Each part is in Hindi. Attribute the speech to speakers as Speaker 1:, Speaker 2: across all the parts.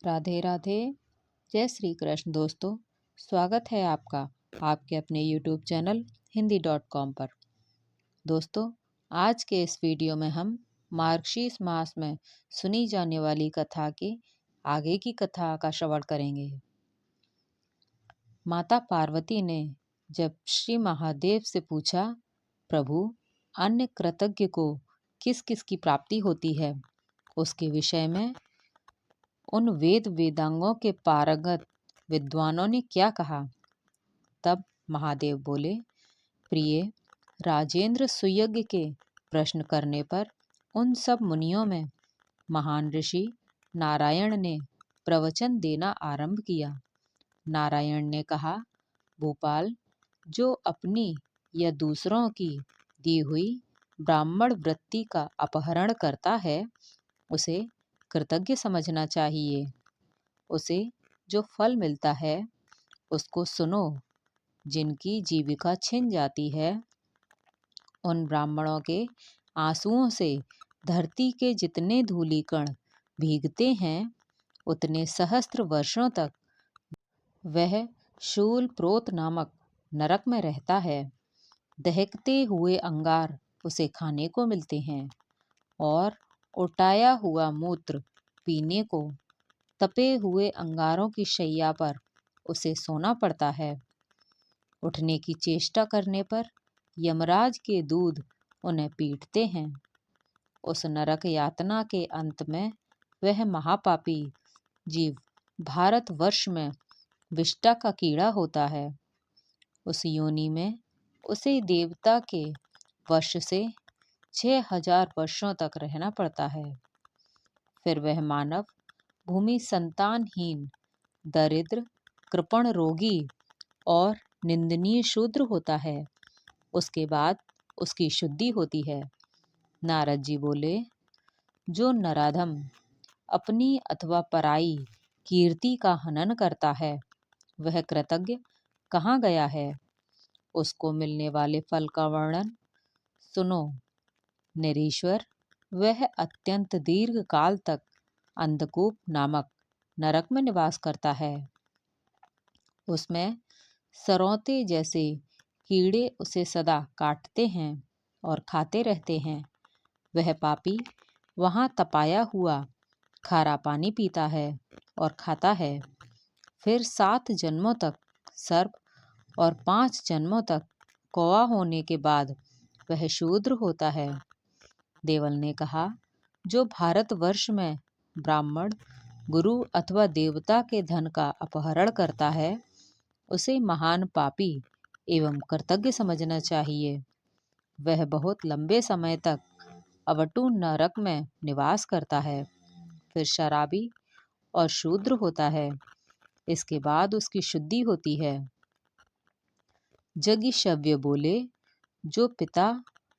Speaker 1: राधे राधे। जय श्री कृष्ण दोस्तों। स्वागत है आपका आपके अपने YouTube चैनल हिंदी.com पर। दोस्तों, आज के इस वीडियो में हम मार्गशीर्ष मास में सुनी जाने वाली कथा के आगे की कथा का श्रवण करेंगे। माता पार्वती ने जब श्री महादेव से पूछा, प्रभु, अन्य कृतज्ञ को किस किस की प्राप्ति होती है, उसके विषय में उन वेदांगों के पारंगत विद्वानों ने क्या कहा। तब महादेव बोले, प्रिय राजेंद्र, सुयज्ञ के प्रश्न करने पर उन सब मुनियों में महान ऋषि नारायण ने प्रवचन देना आरंभ किया। नारायण ने कहा, भोपाल, जो अपनी या दूसरों की दी हुई ब्राह्मण वृत्ति का अपहरण करता है, उसे कृतज्ञ समझना चाहिए। उसे जो फल मिलता है उसको सुनो। जिनकी जीविका छिन जाती है, उन ब्राह्मणों के आंसुओं से धरती के जितने धूलिकण भीगते हैं, उतने सहस्त्र वर्षों तक वह शूल प्रोत नामक नरक में रहता है। दहकते हुए अंगार उसे खाने को मिलते हैं और उटाया हुआ मूत्र पीने को। तपे हुए अंगारों की शैया पर उसे सोना पड़ता है। उठने की चेष्टा करने पर यमराज के दूध उन्हें पीटते हैं। उस नरक यातना के अंत में वह महापापी जीव भारतवर्ष में विष्टा का कीड़ा होता है। उस योनि में उसे देवता के वश से 6000 वर्षों तक रहना पड़ता है। फिर वह मानव भूमि संतानहीन, दरिद्र, कृपण, रोगी और निंदनीय शूद्र होता है। उसके बाद उसकी शुद्धि होती है। नारद जी बोले, जो नराधम अपनी अथवा पराई कीर्ति का हनन करता है, वह कृतज्ञ कहाँ गया है। उसको मिलने वाले फल का वर्णन सुनो। निरीश्वर, वह अत्यंत दीर्घ काल तक अंधकूप नामक नरक में निवास करता है। उसमें सरौते जैसे कीड़े उसे सदा काटते हैं और खाते रहते हैं। वह पापी वहाँ तपाया हुआ खारा पानी पीता है और खाता है। फिर 7 जन्मों तक सर्प और 5 जन्मों तक कौवा होने के बाद वह शूद्र होता है। देवल ने कहा, जो भारतवर्ष में ब्राह्मण, गुरु अथवा देवता के धन का अपहरण करता है, उसे महान पापी एवं कृतज्ञ समझना चाहिए। वह बहुत लंबे समय तक अवटु नरक में निवास करता है। फिर शराबी और शूद्र होता है। इसके बाद उसकी शुद्धि होती है। जगिशव्य बोले, जो पिता,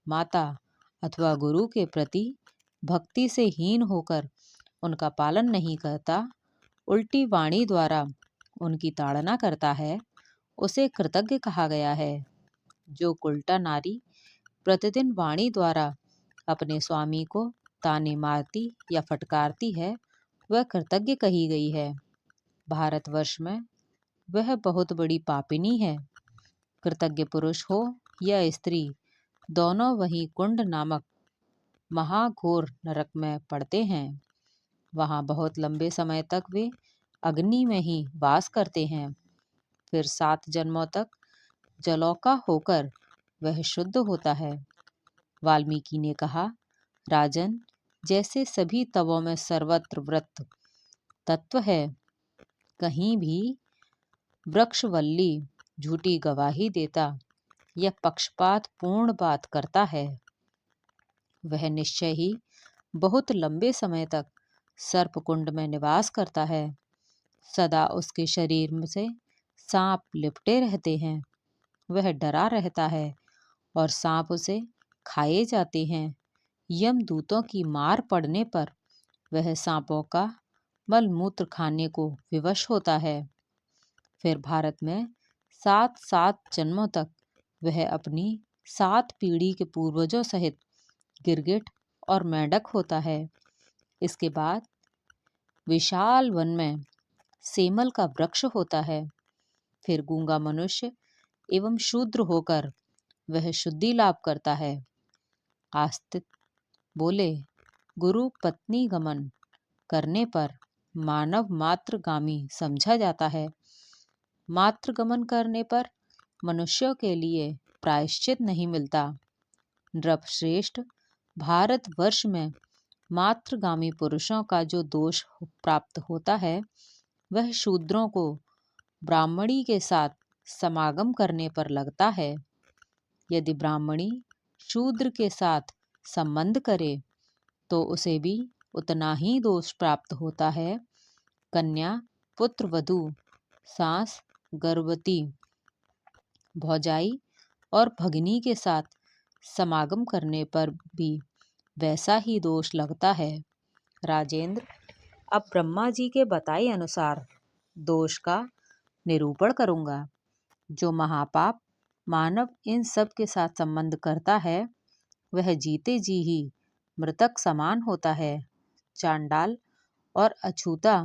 Speaker 1: माता अथवा गुरु के प्रति भक्ति से हीन होकर उनका पालन नहीं करता, उल्टी वाणी द्वारा उनकी ताड़ना करता है, उसे कृतज्ञ कहा गया है। जो उल्टा नारी प्रतिदिन वाणी द्वारा अपने स्वामी को ताने मारती या फटकारती है, वह कृतज्ञ कही गई है। भारतवर्ष में वह बहुत बड़ी पापिनी है। कृतज्ञ पुरुष हो या स्त्री, दोनों वही कुंड नामक महाघोर नरक में पड़ते हैं। वहाँ बहुत लंबे समय तक वे अग्नि में ही वास करते हैं। फिर 7 जन्मों तक जलौका होकर वह शुद्ध होता है। वाल्मीकि ने कहा, राजन, जैसे सभी तवों में सर्वत्र व्रत तत्व है, कहीं भी वृक्षवल्ली झूठी गवाही देता या पक्षपात पूर्ण बात करता है, वह निश्चय ही बहुत लंबे समय तक सर्पकुंड में निवास करता है। सदा उसके शरीर से सांप लिपटे रहते हैं। वह डरा रहता है और सांप उसे खाए जाते हैं। यमदूतों की मार पड़ने पर वह सांपों का मलमूत्र खाने को विवश होता है। फिर भारत में 7 जन्मों तक वह अपनी 7 पीढ़ी के पूर्वजों सहित गिरगिट और मेंढक होता है। इसके बाद विशाल वन में सेमल का वृक्ष होता है। फिर गूंगा मनुष्य एवं शूद्र होकर वह शुद्धि लाभ करता है। आस्तिक बोले, गुरु पत्नी गमन करने पर मानव मात्रगामी समझा जाता है। मात्रगमन करने पर मनुष्यों के लिए प्रायश्चित नहीं मिलता। नृपश्रेष्ठ, भारतवर्ष में मात्रगामी पुरुषों का जो दोष प्राप्त होता है वह शूद्रों को ब्राह्मणी के साथ समागम करने पर लगता है। यदि ब्राह्मणी शूद्र के साथ संबंध करे तो उसे भी उतना ही दोष प्राप्त होता है। कन्या, पुत्र वधू, सास, गर्भवती, भौजाई और भगिनी के साथ समागम करने पर भी वैसा ही दोष लगता है। राजेंद्र, अब ब्रह्मा जी के बताए अनुसार दोष का निरूपण करूंगा। जो महापाप मानव इन सब के साथ संबंध करता है वह जीते जी ही मृतक समान होता है, चांडाल और अछूता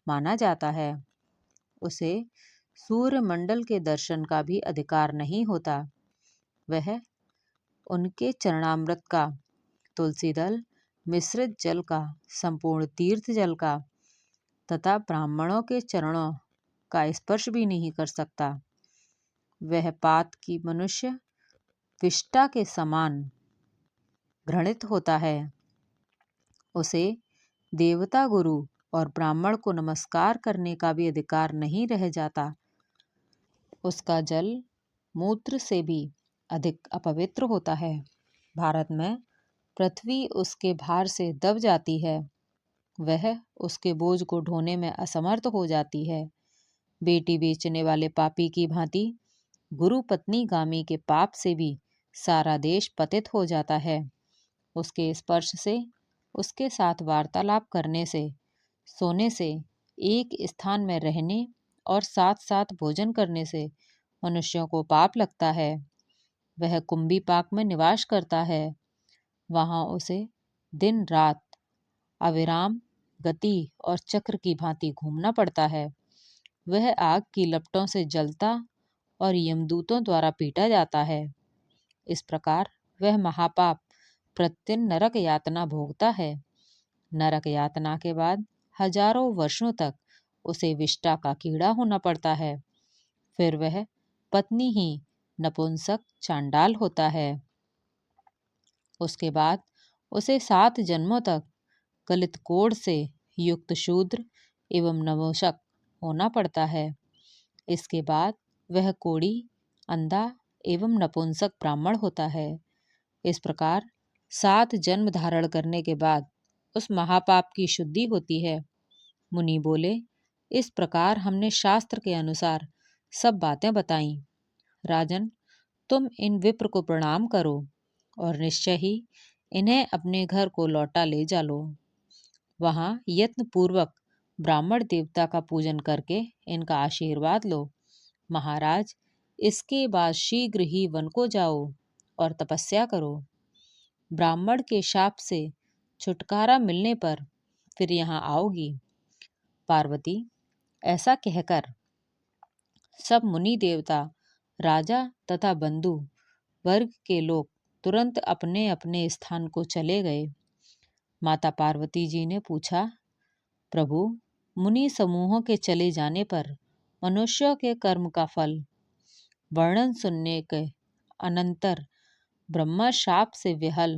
Speaker 1: माना जाता है। उसे सूर्यमंडल के दर्शन का भी अधिकार नहीं होता। वह उनके चरणामृत का, तुलसी दल मिश्रित जल का, संपूर्ण तीर्थ जल का तथा ब्राह्मणों के चरणों का स्पर्श भी नहीं कर सकता। वह पात की मनुष्य विष्टा के समान घृणित होता है। उसे देवता, गुरु और ब्राह्मण को नमस्कार करने का भी अधिकार नहीं रह जाता। उसका जल मूत्र से भी अधिक अपवित्र होता है। भारत में पृथ्वी उसके भार से दब जाती है। वह उसके बोझ को ढोने में असमर्थ हो जाती है। बेटी बेचने वाले पापी की भांति गुरु पत्नी गामी के पाप से भी सारा देश पतित हो जाता है। उसके स्पर्श से, उसके साथ वार्तालाप करने से, सोने से, एक स्थान में रहने और साथ साथ भोजन करने से मनुष्यों को पाप लगता है। वह कुंभी पाक में निवास करता है। वहां उसे दिन रात अविराम गति और चक्र की भांति घूमना पड़ता है। वह आग की लपटों से जलता और यमदूतों द्वारा पीटा जाता है। इस प्रकार वह महापाप प्रतिदिन नरक यातना भोगता है। नरक यातना के बाद हजारों वर्षों तक उसे विष्टा का कीड़ा होना पड़ता है। फिर वह पत्नी ही नपुंसक चांडाल होता है। उसके बाद उसे 7 जन्मों तक गलित कोढ़ से युक्त शूद्र एवं नपुंसक होना पड़ता है। इसके बाद वह कोढ़ी, अंधा एवं नपुंसक ब्राह्मण होता है। इस प्रकार 7 जन्म धारण करने के बाद उस महापाप की शुद्धि होती है। मुनि बोले, इस प्रकार हमने शास्त्र के अनुसार सब बातें बताई। राजन, तुम इन विप्र को प्रणाम करो और निश्चय ही इन्हें अपने घर को लौटा ले जा लो। वहां यत्न पूर्वक ब्राह्मण देवता का पूजन करके इनका आशीर्वाद लो। महाराज, इसके बाद शीघ्र ही वन को जाओ और तपस्या करो। ब्राह्मण के शाप से छुटकारा मिलने पर फिर यहाँ आओगी। पार्वती, ऐसा कहकर सब मुनि देवता, राजा तथा बंधु वर्ग के लोग तुरंत अपने अपने स्थान को चले गए। माता पार्वती जी ने पूछा, प्रभु, मुनि समूहों के चले जाने पर मनुष्यों के कर्म का फल वर्णन सुनने के अनंतर ब्रह्मा शाप से विहल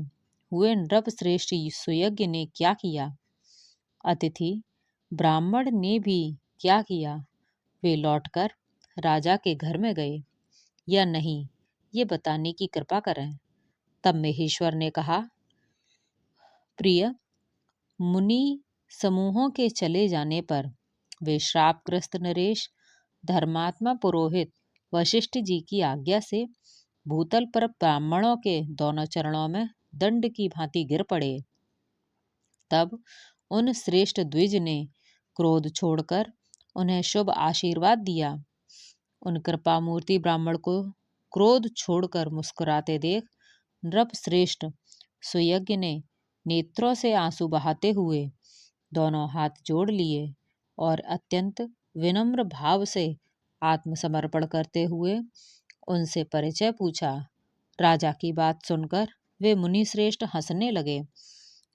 Speaker 1: हुए नृप श्रेष्ठ सुयज्ञ ने क्या किया? अतिथि ब्राह्मण ने भी क्या किया? वे लौटकर राजा के घर में गए या नहीं, ये बताने की कृपा करें। तब महेश्वर ने कहा, प्रिय, मुनि समूहों के चले जाने पर वे श्रापग्रस्त नरेश धर्मात्मा पुरोहित वशिष्ठ जी की आज्ञा से भूतल पर ब्राह्मणों के दोनों चरणों में दंड की भांति गिर पड़े। तब उन श्रेष्ठ द्विज ने क्रोध छोड़कर उन्हें शुभ आशीर्वाद दिया। उन कृपा मूर्ति ब्राह्मण को क्रोध छोड़कर मुस्कुराते देख नृप श्रेष्ठ सुयज्ञ ने नेत्रों से आंसू बहाते हुए दोनों हाथ जोड़ लिए और अत्यंत विनम्र भाव से आत्मसमर्पण करते हुए उनसे परिचय पूछा। राजा की बात सुनकर वे मुनि श्रेष्ठ हंसने लगे।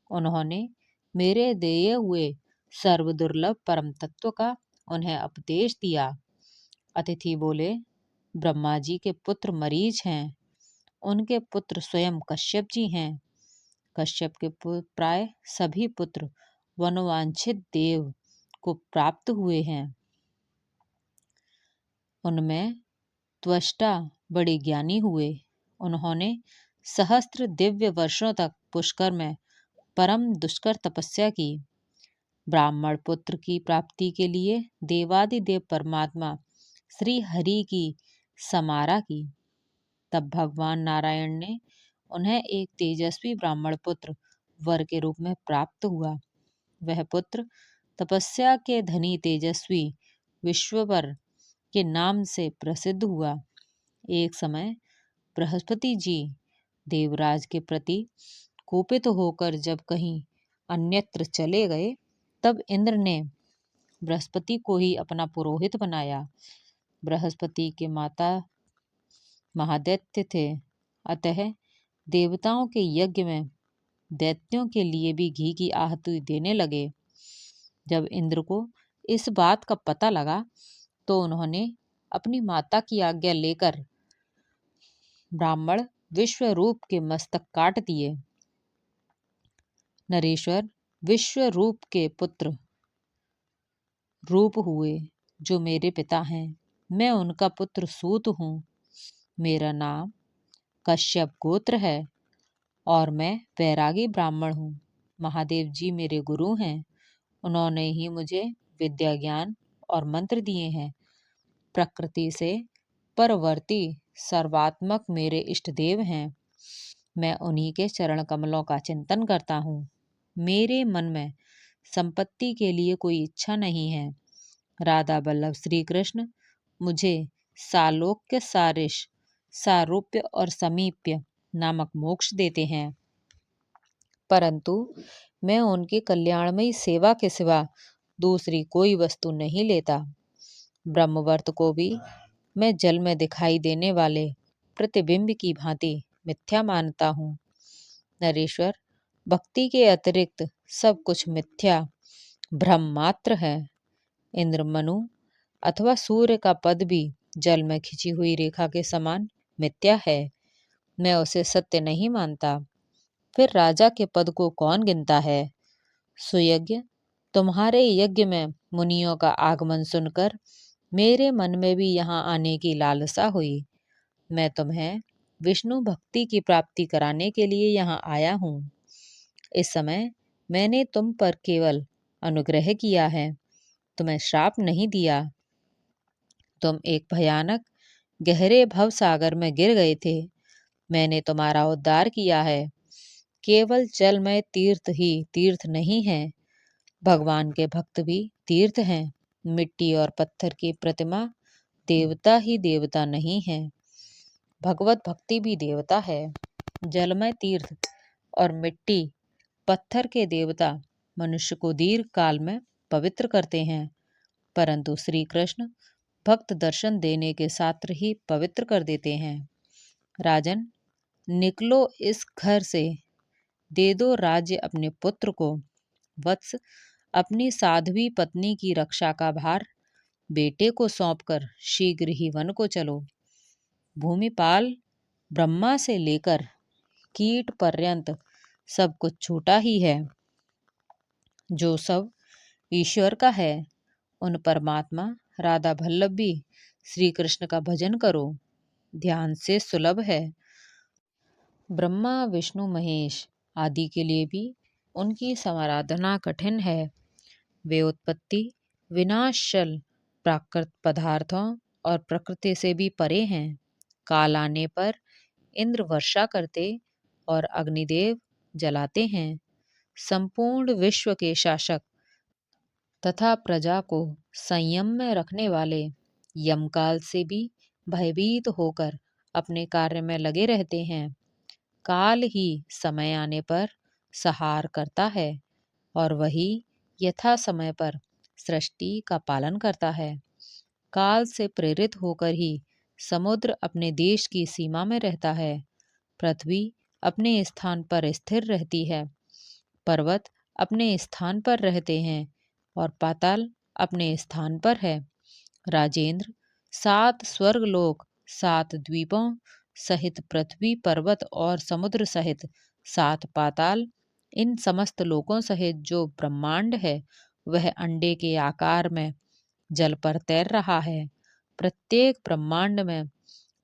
Speaker 1: उन्होंने मेरे दिए हुए सर्वदुर्लभ परम तत्व का उन्हें उपदेश दिया। अतिथि बोले, ब्रह्मा जी के पुत्र मरीच हैं, उनके पुत्र स्वयं कश्यप जी हैं। कश्यप के प्राय सभी पुत्र वनवांछित देव को प्राप्त हुए हैं। उनमें त्वष्टा बड़े ज्ञानी हुए। उन्होंने सहस्त्र दिव्य वर्षों तक पुष्कर में परम दुष्कर तपस्या की। ब्राह्मण पुत्र की प्राप्ति के लिए देवादिदेव परमात्मा श्री हरि की समारा की। तब भगवान नारायण ने उन्हें एक तेजस्वी ब्राह्मण पुत्र वर के रूप में प्राप्त हुआ। वह पुत्र तपस्या के धनी तेजस्वी विश्ववर के नाम से प्रसिद्ध हुआ। एक समय बृहस्पति जी देवराज के प्रति कोपित होकर जब कहीं अन्यत्र चले गए, तब इंद्र ने बृहस्पति को ही अपना पुरोहित बनाया। बृहस्पति के माता महादैत्य थे, अतः देवताओं के यज्ञ में दैत्यों के लिए भी घी की आहुति देने लगे। जब इंद्र को इस बात का पता लगा तो उन्होंने अपनी माता की आज्ञा लेकर ब्राह्मण विश्वरूप के मस्तक काट दिए। नरेश्वर विश्वरूप के पुत्र रूप हुए, जो मेरे पिता हैं। मैं उनका पुत्र सूत हूँ। मेरा नाम कश्यप गोत्र है और मैं वैरागी ब्राह्मण हूँ। महादेव जी मेरे गुरु हैं। उन्होंने ही मुझे विद्या ज्ञान और मंत्र दिए हैं। प्रकृति से परवर्ती सर्वात्मक मेरे इष्ट देव हैं। मैं उन्हीं के चरण कमलों का चिंतन करता हूँ। मेरे मन में संपत्ति के लिए कोई इच्छा नहीं है। राधा बल्लभ श्री कृष्ण मुझे सालोक्य सारिश सारूप्य और समीप्य नामक मोक्ष देते हैं, परंतु मैं उनकी कल्याणमयी सेवा के सिवा दूसरी कोई वस्तु नहीं लेता। ब्रह्मवर्त को भी मैं जल में दिखाई देने वाले प्रतिबिंब की भांति मिथ्या मानता हूँ। नरेश्वर, भक्ति के अतिरिक्त सब कुछ मिथ्या भ्रम मात्र है। इंद्र, मनु अथवा सूर्य का पद भी जल में खिंची हुई रेखा के समान मिथ्या है। मैं उसे सत्य नहीं मानता। फिर राजा के पद को कौन गिनता है? सुयज्ञ, तुम्हारे यज्ञ में मुनियों का आगमन सुनकर मेरे मन में भी यहाँ आने की लालसा हुई। मैं तुम्हें विष्णु भक्ति की प्राप्ति कराने के लिए यहाँ आया हूँ। इस समय मैंने तुम पर केवल अनुग्रह किया है, तुम्हें श्राप नहीं दिया। तुम एक भयानक गहरे भव सागर में गिर गए थे। मैंने तुम्हारा उद्धार किया है। केवल जलमय तीर्थ ही तीर्थ नहीं है, भगवान के भक्त भी तीर्थ हैं। मिट्टी और पत्थर की प्रतिमा देवता ही देवता नहीं है, भगवत भक्ति भी देवता है। जलमय तीर्थ और मिट्टी पत्थर के देवता मनुष्य को दीर्घ काल में पवित्र करते हैं, परंतु श्री कृष्ण भक्त दर्शन देने के साथ ही पवित्र कर देते हैं। राजन, निकलो इस घर से, दे दो राज्य अपने पुत्र को। वत्स, अपनी साध्वी पत्नी की रक्षा का भार बेटे को सौंपकर शीघ्र ही वन को चलो। भूमिपाल ब्रह्मा से लेकर कीट पर्यंत सब कुछ छूटा ही है। जो सब ईश्वर का है, उन परमात्मा राधा बल्लभ भी श्री कृष्ण का भजन करो, ध्यान से सुलभ है। ब्रह्मा विष्णु महेश आदि के लिए भी उनकी समाराधना कठिन है। वे उत्पत्ति विनाशशील प्राकृत पदार्थों और प्रकृति से भी परे हैं। काल आने पर इंद्र वर्षा करते और अग्निदेव जलाते हैं। संपूर्ण विश्व के शासक तथा प्रजा को संयम में रखने वाले यमकाल से भी भयभीत होकर अपने कार्य में लगे रहते हैं। काल ही समय आने पर संहार करता है और वही यथा समय पर सृष्टि का पालन करता है। काल से प्रेरित होकर ही समुद्र अपने देश की सीमा में रहता है। पृथ्वी अपने स्थान पर स्थिर रहती है। पर्वत अपने स्थान पर रहते हैं और पाताल अपने स्थान पर है। राजेंद्र, 7 स्वर्गलोक, 7 द्वीपों सहित पृथ्वी, पर्वत और समुद्र सहित 7 पाताल, इन समस्त लोकों सहित जो ब्रह्मांड है वह अंडे के आकार में जल पर तैर रहा है। प्रत्येक ब्रह्मांड में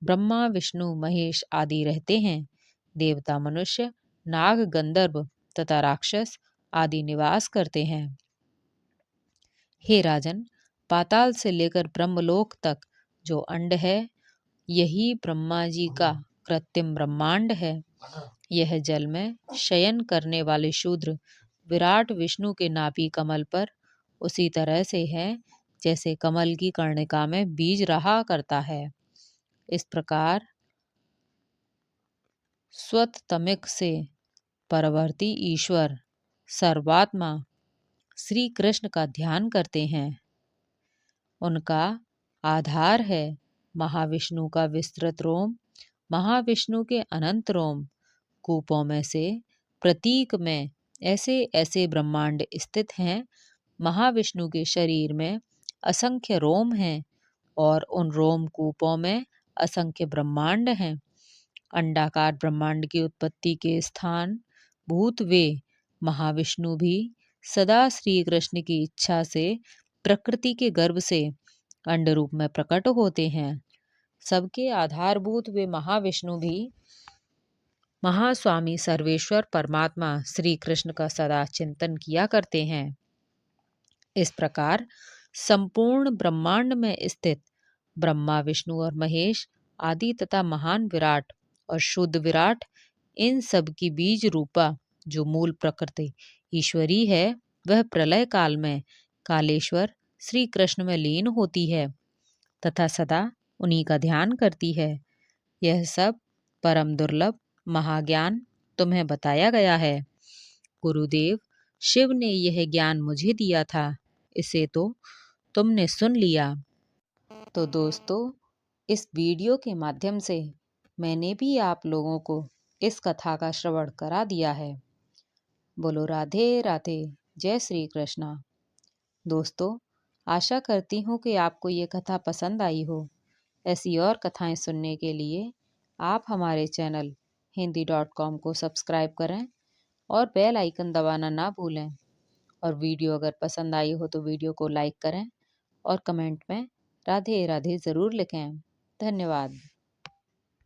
Speaker 1: ब्रह्मा, विष्णु, महेश आदि रहते हैं। देवता, मनुष्य, नाग, गंधर्व तथा राक्षस आदि निवास करते हैं। हे राजन, पाताल से लेकर ब्रह्मलोक तक जो अंड है, यही ब्रह्मा जी का कृत्रिम ब्रह्मांड है। यह जल में शयन करने वाले शूद्र विराट विष्णु के नाभि कमल पर उसी तरह से है जैसे कमल की कर्णिका में बीज रहा करता है। इस प्रकार स्वतमिक से परवर्ती ईश्वर सर्वात्मा श्री कृष्ण का ध्यान करते हैं। उनका आधार है महाविष्णु का विस्तृत रोम, महाविष्णु के अनंत रोम। कूपों में से प्रतीक में ऐसे ऐसे ब्रह्मांड स्थित हैं। महाविष्णु के शरीर में असंख्य रोम हैं और उन रोम कूपों में असंख्य ब्रह्मांड हैं। अंडाकार ब्रह्मांड की उत्पत्ति के स्थान भूत वे महाविष्णु भी सदा श्री कृष्ण की इच्छा से प्रकृति के गर्भ से अंड रूप में प्रकट होते हैं। सबके आधारभूत वे महाविष्णु भी महास्वामी सर्वेश्वर परमात्मा श्री कृष्ण का सदा चिंतन किया करते हैं। इस प्रकार संपूर्ण ब्रह्मांड में स्थित ब्रह्मा, विष्णु और महेश आदि तथा महान विराट और शुद्ध विराट, इन सब की बीज रूपा जो मूल प्रकृति ईश्वरी है, वह प्रलय काल में कालेश्वर श्री कृष्ण में लीन होती है तथा सदा उन्हीं का ध्यान करती है। यह सब परम दुर्लभ महाज्ञान तुम्हें बताया गया है। गुरुदेव शिव ने यह ज्ञान मुझे दिया था, इसे तो तुमने सुन लिया। तो दोस्तों, इस वीडियो के माध्यम से मैंने भी आप लोगों को इस कथा का श्रवण करा दिया है। बोलो राधे राधे, जय श्री कृष्णा। दोस्तों, आशा करती हूँ कि आपको ये कथा पसंद आई हो। ऐसी और कथाएं सुनने के लिए आप हमारे चैनल हिंदी.com को सब्सक्राइब करें और बेल आइकन दबाना ना भूलें। और वीडियो अगर पसंद आई हो तो वीडियो को लाइक करें और कमेंट में राधे राधे ज़रूर लिखें। धन्यवाद।